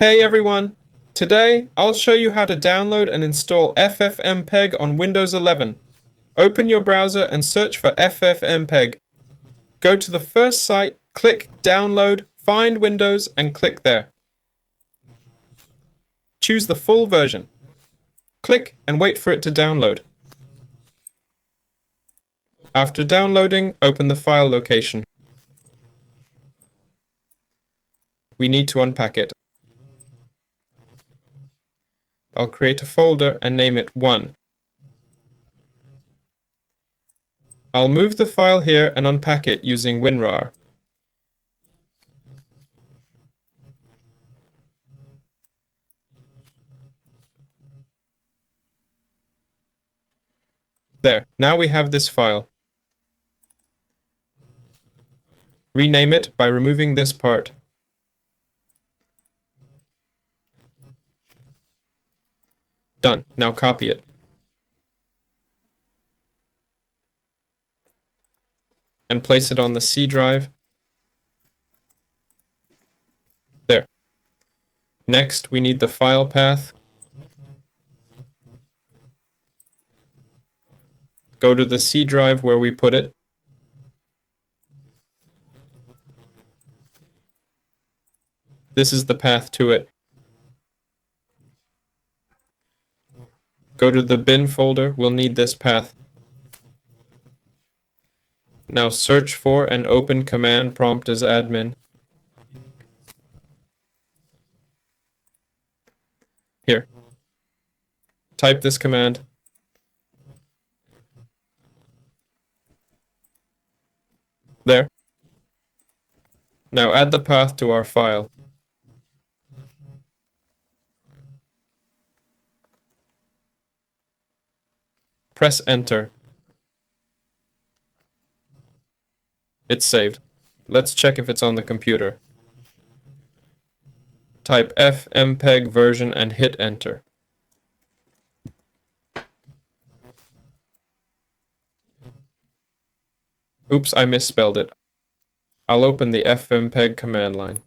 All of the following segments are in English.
Hey everyone! Today, I'll show you how to download and install FFmpeg on Windows 11. Open your browser and search for FFmpeg. Go to the first site, click Download, find Windows, and click there. Choose the full version. Click and wait for it to download. After downloading, open the file location. We need to unpack it. I'll create a folder and name it 1. I'll move the file here and unpack it using WinRAR. There, now we have this file. Rename it by removing this part. Done. Now copy it. And place it on the C drive. There. Next, we need the file path. Go to the C drive where we put it. This is the path to it. Go to the bin folder. We'll need this path. Now search for and open command prompt as admin. Here. Type this command. There. Now add the path to our file. Press enter. It's saved. Let's check if it's on the computer. Type FFmpeg version and hit enter. Oops, I misspelled it. I'll open the FFmpeg command line.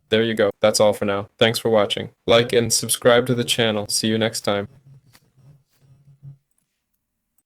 There you go. That's all for now. Thanks for watching. Like and subscribe to the channel. See you next time.